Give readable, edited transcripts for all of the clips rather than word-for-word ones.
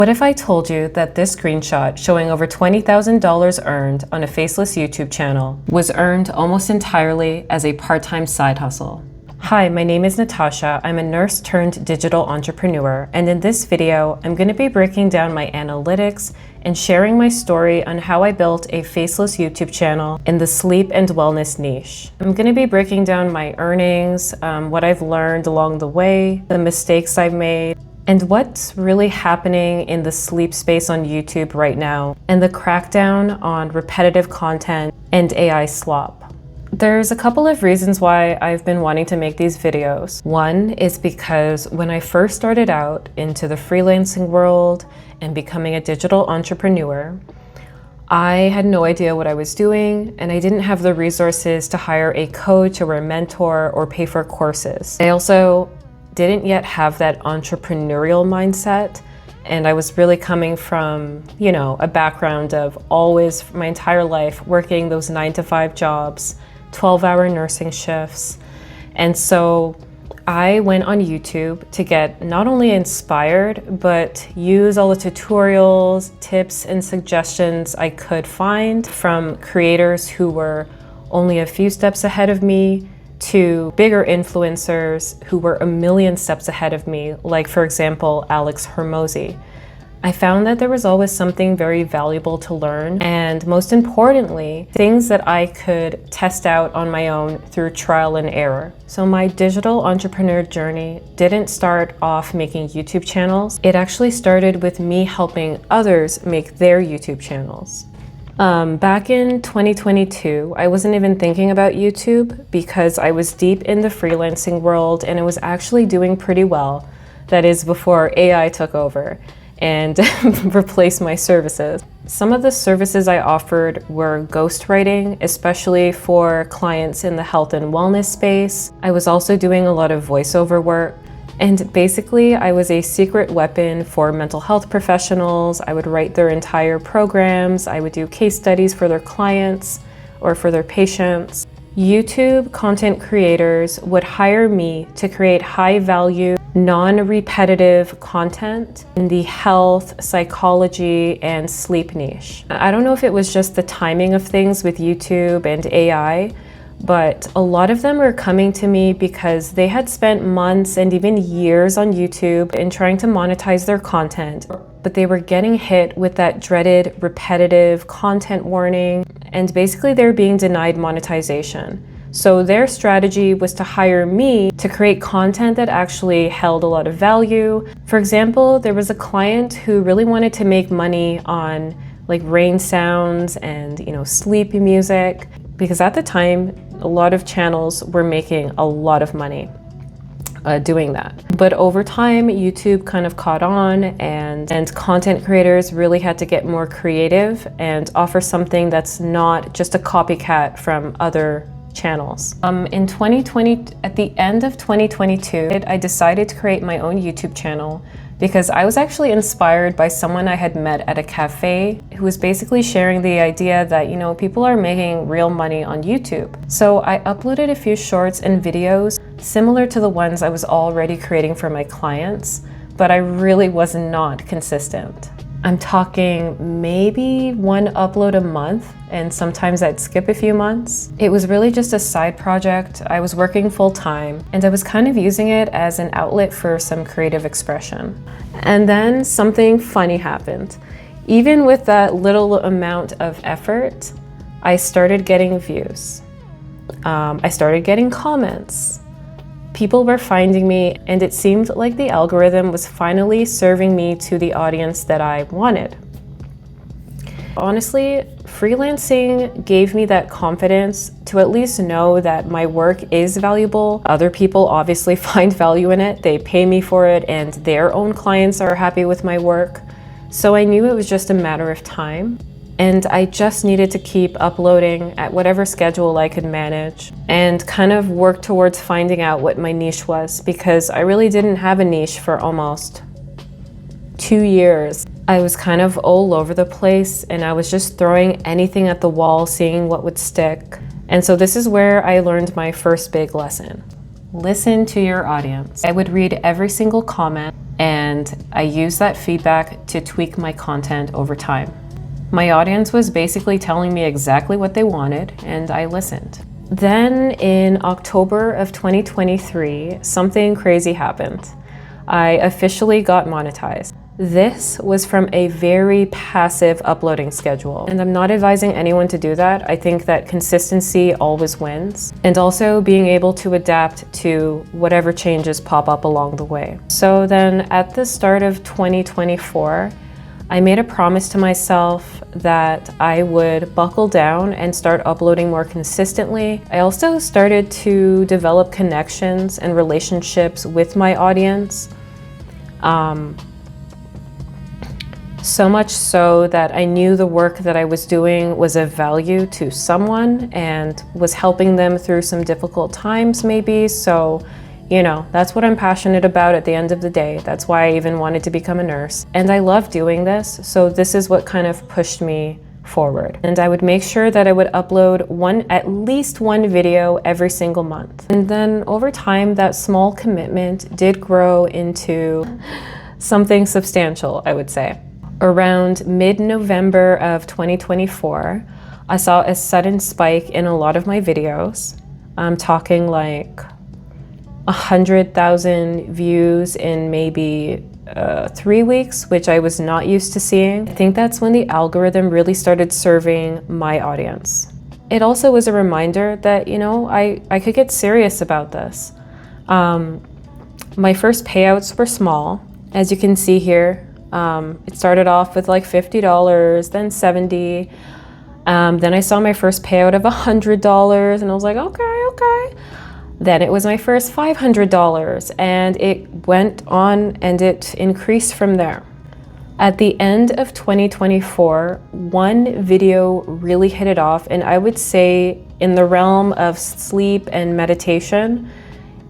What if I told you that this screenshot showing over $20,000 earned on a Faceless YouTube channel was earned almost entirely as a part-time side hustle? Hi, my name is Natasha. I'm a nurse turned digital entrepreneur, and in this video, I'm going to be breaking down my analytics and sharing my story on how I built a Faceless YouTube channel in the sleep and wellness niche. I'm going to be breaking down my earnings, what I've learned along the way, the mistakes I've made, and what's really happening in the sleep space on YouTube right now, and the crackdown on repetitive content and AI slop. There's a couple of reasons why I've been wanting to make these videos. One is because when I first started out into the freelancing world and becoming a digital entrepreneur, I had no idea what I was doing, and I didn't have the resources to hire a coach or a mentor or pay for courses. I also didn't yet have that entrepreneurial mindset, and I was really coming from, a background of always, my entire life, working those 9-to-5 jobs, 12-hour nursing shifts. And so I went on YouTube to get not only inspired, but use all the tutorials, tips, and suggestions I could find from creators who were only a few steps ahead of me to bigger influencers who were a million steps ahead of me, like for example, 𝗘𝗹𝗲𝗃𝗲𝗁𝗀. I found that there was always something very valuable to learn, and most importantly, things that I could test out on my own through trial and error. So my digital entrepreneur journey didn't start off making YouTube channels. It actually started with me helping others make their YouTube channels. Back in 2022, I wasn't even thinking about YouTube because I was deep in the freelancing world and it was actually doing pretty well. That is before AI took over and replaced my services. Some of the services I offered were ghostwriting, especially for clients in the health and wellness space. I was also doing a lot of voiceover work. And basically, I was a secret weapon for mental health professionals. I would write their entire programs. I would do case studies for their clients or for their patients. YouTube content creators would hire me to create high-value, non-repetitive content in the health, psychology, and sleep niche. I don't know if it was just the timing of things with YouTube and AI, but a lot of them were coming to me because they had spent months and even years on YouTube in trying to monetize their content, but they were getting hit with that dreaded repetitive content warning, and basically they're being denied monetization. So their strategy was to hire me to create content that actually held a lot of value. For example, there was a client who really wanted to make money on like rain sounds and sleepy music, because at the time, a lot of channels were making a lot of money doing that. But over time, YouTube kind of caught on, and content creators really had to get more creative and offer something that's not just a copycat from other channels. In 2020, at the end of 2022, I decided to create my own YouTube channel because I was actually inspired by someone I had met at a cafe who was basically sharing the idea that, people are making real money on YouTube. So I uploaded a few shorts and videos similar to the ones I was already creating for my clients, but I really was not consistent. I'm talking maybe one upload a month, and sometimes I'd skip a few months. It was really just a side project. I was working full time, and I was kind of using it as an outlet for some creative expression. And then something funny happened. Even with that little amount of effort, I started getting views. I started getting comments. People were finding me, and it seemed like the algorithm was finally serving me to the audience that I wanted. Honestly, freelancing gave me that confidence to at least know that my work is valuable. Other people obviously find value in it. They pay me for it, and their own clients are happy with my work. So I knew it was just a matter of time. And I just needed to keep uploading at whatever schedule I could manage and kind of work towards finding out what my niche was, because I really didn't have a niche for almost 2 years. I was kind of all over the place and I was just throwing anything at the wall, seeing what would stick. And so this is where I learned my first big lesson. listen to your audience. I would read every single comment, and I used that feedback to tweak my content over time. My audience was basically telling me exactly what they wanted, and I listened. Then in October of 2023, something crazy happened. I officially got monetized. This was from a very passive uploading schedule, and I'm not advising anyone to do that. I think that consistency always wins, and also being able to adapt to whatever changes pop up along the way. So then at the start of 2024, I made a promise to myself that I would buckle down and start uploading more consistently. I also started to develop connections and relationships with my audience. So much so that I knew the work that I was doing was of value to someone and was helping them through some difficult times maybe. So, you know, that's what I'm passionate about at the end of the day. That's why I even wanted to become a nurse. And I love doing this. So this is what kind of pushed me forward. And I would make sure that I would upload at least one video every single month. And then over time, that small commitment did grow into something substantial, I would say. Around mid-November of 2024, I saw a sudden spike in a lot of my videos. I'm talking like 100,000 views in maybe 3 weeks, which I was not used to seeing. I think that's when the algorithm really started serving my audience. It also was a reminder that, you know, I could get serious about this. My first payouts were small, as you can see here. It started off with like $50, then $70. Then I saw my first payout of $100 and I was like, okay. Then it was my first $500 and it went on and it increased from there. At the end of 2024, one video really hit it off, and I would say in the realm of sleep and meditation,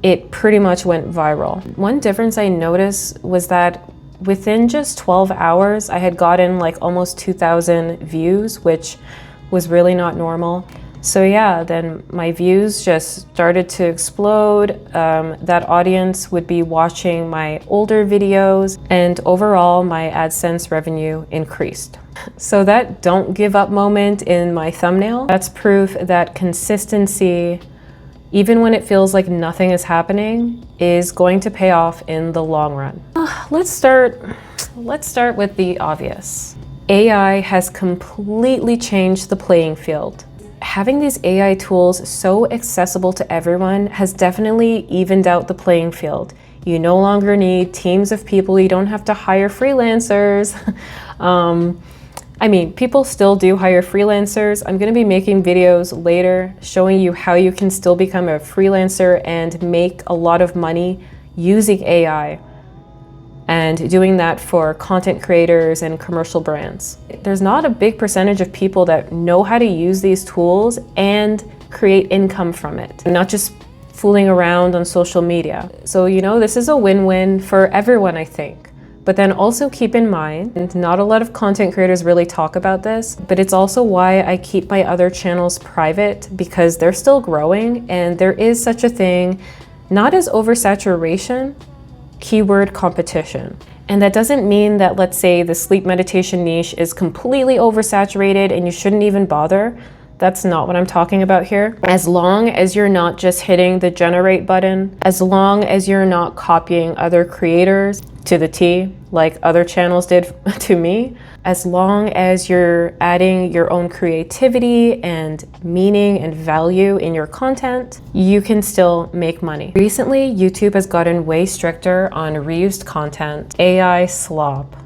it pretty much went viral. One difference I noticed was that within just 12 hours, I had gotten like almost 2,000 views, which was really not normal. So yeah, then my views just started to explode. That audience would be watching my older videos, and overall my AdSense revenue increased. So that don't give up moment in my thumbnail, that's proof that consistency, even when it feels like nothing is happening, is going to pay off in the long run. Let's start with the obvious. AI has completely changed the playing field. Having these AI tools so accessible to everyone has definitely evened out the playing field. You no longer need teams of people. You don't have to hire freelancers. I mean, people still do hire freelancers. I'm going to be making videos later showing you how you can still become a freelancer and make a lot of money using AI, and doing that for content creators and commercial brands. There's not a big percentage of people that know how to use these tools and create income from it, not just fooling around on social media. So, you know, this is a win-win for everyone, I think. But then also keep in mind, and not a lot of content creators really talk about this, but it's also why I keep my other channels private, because they're still growing, and there is such a thing, not as oversaturation, keyword competition. And that doesn't mean that, let's say, the sleep meditation niche is completely oversaturated and you shouldn't even bother. That's not what I'm talking about here. As long as you're not just hitting the generate button, as long as you're not copying other creators to the T, like other channels did to me, as long as you're adding your own creativity and meaning and value in your content, you can still make money. Recently, YouTube has gotten way stricter on reused content, AI slop.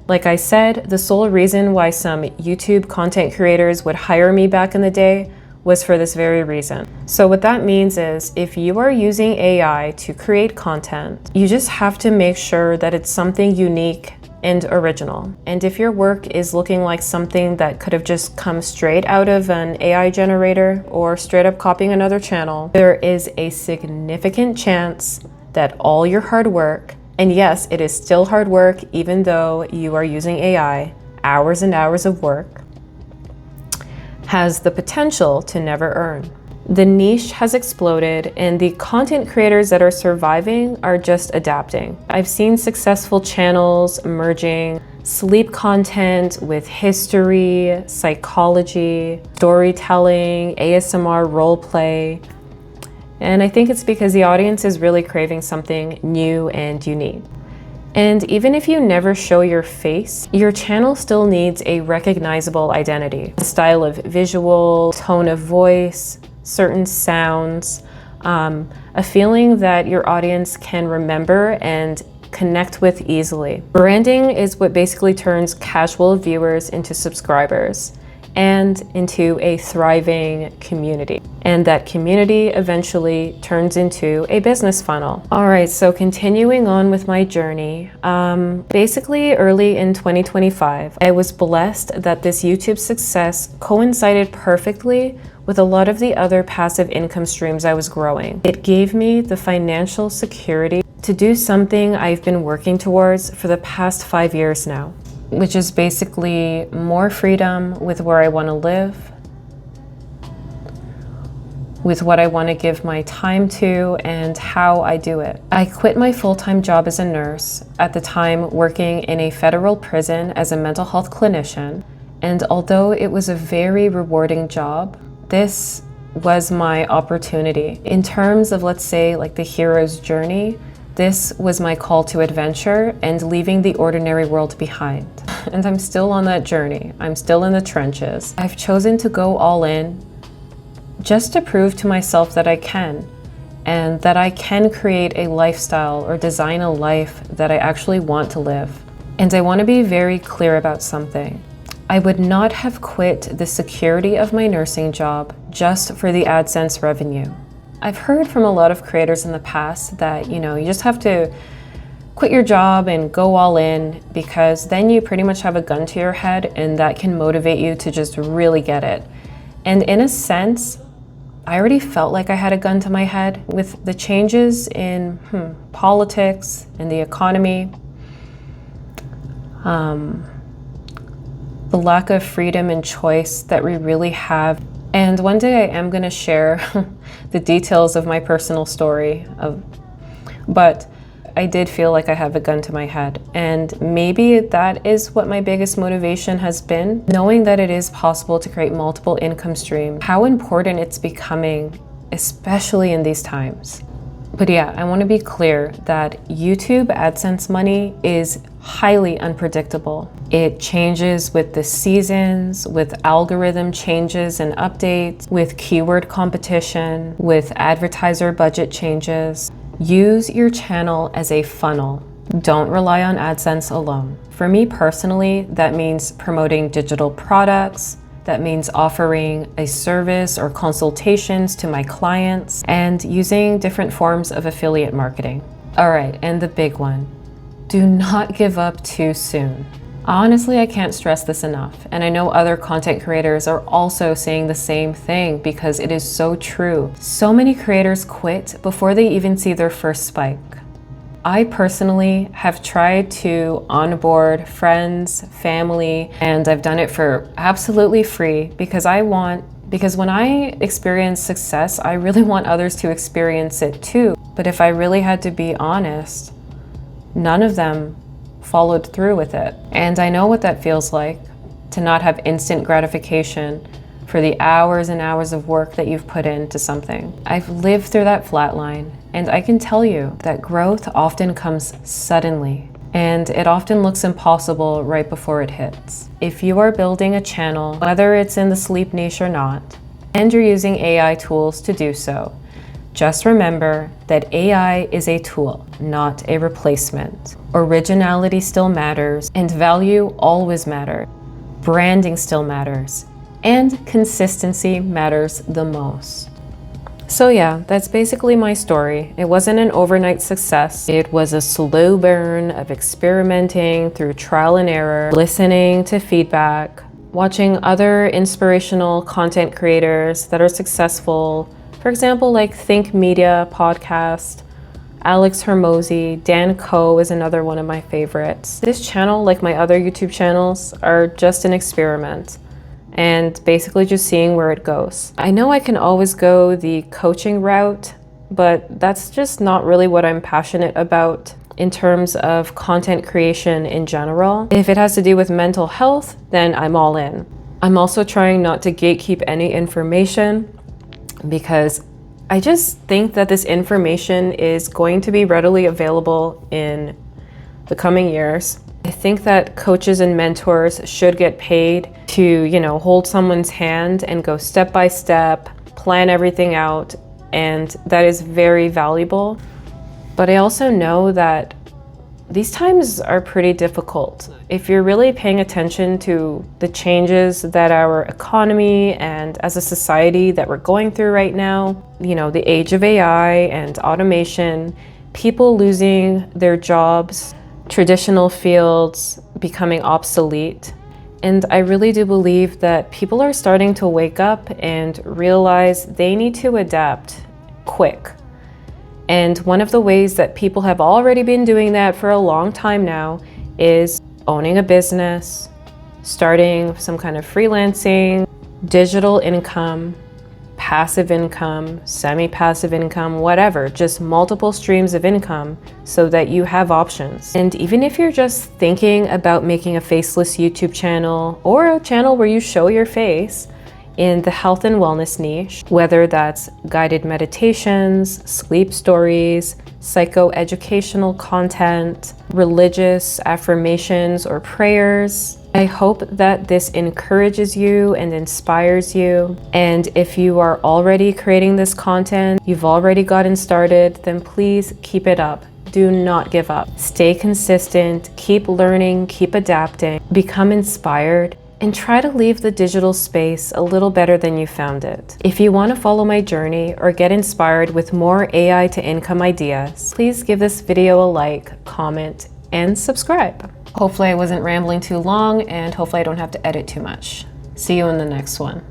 Like I said, the sole reason why some YouTube content creators would hire me back in the day was for this very reason. So what that means is, if you are using AI to create content, you just have to make sure that it's something unique and original. And if your work is looking like something that could have just come straight out of an AI generator or straight up copying another channel, there is a significant chance that all your hard work, and yes, it is still hard work even though you are using AI, hours and hours of work, has the potential to never earn. The niche has exploded, and the content creators that are surviving are just adapting. I've seen successful channels merging sleep content with history, psychology, storytelling, ASMR roleplay. And I think it's because the audience is really craving something new and unique. And even if you never show your face, your channel still needs a recognizable identity. A style of visual, tone of voice, certain sounds, a feeling that your audience can remember and connect with easily. Branding is what basically turns casual viewers into subscribers and into a thriving community. And that community eventually turns into a business funnel. All right, so continuing on with my journey, basically early in 2025, I was blessed that this YouTube success coincided perfectly with a lot of the other passive income streams I was growing. It gave me the financial security to do something I've been working towards for the past 5 years now, which is basically more freedom with where I want to live, with what I want to give my time to, and how I do it. I quit my full-time job as a nurse, at the time working in a federal prison as a mental health clinician, and although it was a very rewarding job, this was my opportunity. In terms of, let's say, like the hero's journey, this was my call to adventure and leaving the ordinary world behind. And I'm still on that journey. I'm still in the trenches. I've chosen to go all in just to prove to myself that I can, and that I can create a lifestyle or design a life that I actually want to live. And I want to be very clear about something. I would not have quit the security of my nursing job just for the AdSense revenue. I've heard from a lot of creators in the past that, you just have to quit your job and go all in, because then you pretty much have a gun to your head and that can motivate you to just really get it. And in a sense, I already felt like I had a gun to my head with the changes in politics and the economy. The lack of freedom and choice that we really have. And one day I am going to share the details of my personal story, but I did feel like I have a gun to my head. And maybe that is what my biggest motivation has been, knowing that it is possible to create multiple income streams, how important it's becoming, especially in these times. But yeah, I want to be clear that YouTube AdSense money is highly unpredictable. It changes with the seasons, with algorithm changes and updates, with keyword competition, with advertiser budget changes. Use your channel as a funnel. Don't rely on AdSense alone. For me personally, that means promoting digital products. That means offering a service or consultations to my clients and using different forms of affiliate marketing. All right, and the big one, do not give up too soon. Honestly, I can't stress this enough. And I know other content creators are also saying the same thing because it is so true. So many creators quit before they even see their first spike. I personally have tried to onboard friends, family, and I've done it for absolutely free because when I experience success, I really want others to experience it too. But if I really had to be honest, none of them followed through with it. And I know what that feels like, to not have instant gratification for the hours and hours of work that you've put into something. I've lived through that flatline, and I can tell you that growth often comes suddenly, and it often looks impossible right before it hits. If you are building a channel, whether it's in the sleep niche or not, and you're using AI tools to do so, just remember that AI is a tool, not a replacement. Originality still matters, and value always matters. Branding still matters, and consistency matters the most. So yeah, that's basically my story. It wasn't an overnight success. It was a slow burn of experimenting through trial and error, listening to feedback, watching other inspirational content creators that are successful. For example, like Think Media podcast, 𝗘𝗲𝗃𝗃 𝗃𝗃 is another one of my favorites. This channel, like my other YouTube channels, are just an experiment. and basically just seeing where it goes. I know I can always go the coaching route, but that's just not really what I'm passionate about in terms of content creation in general. If it has to do with mental health, then I'm all in. I'm also trying not to gatekeep any information because I just think that this information is going to be readily available in the coming years. I think that coaches and mentors should get paid to, you know, hold someone's hand and go step by step, plan everything out, and that is very valuable. But I also know that these times are pretty difficult. If you're really paying attention to the changes that our economy and as a society that we're going through right now, you know, the age of AI and automation, people losing their jobs, traditional fields becoming obsolete. And I really do believe that people are starting to wake up and realize they need to adapt quick. And one of the ways that people have already been doing that for a long time now is owning a business, starting some kind of freelancing, digital income, passive income, semi-passive income, whatever, just multiple streams of income so that you have options. And even if you're just thinking about making a faceless YouTube channel or a channel where you show your face in the health and wellness niche, whether that's guided meditations, sleep stories, psychoeducational content, religious affirmations or prayers, I hope that this encourages you and inspires you. And if you are already creating this content, you've already gotten started, then please keep it up. Do not give up. Stay consistent, keep learning, keep adapting, become inspired, and try to leave the digital space a little better than you found it. If you want to follow my journey or get inspired with more AI to income ideas, please give this video a like, comment, and subscribe. Hopefully I wasn't rambling too long, and hopefully I don't have to edit too much. See you in the next one.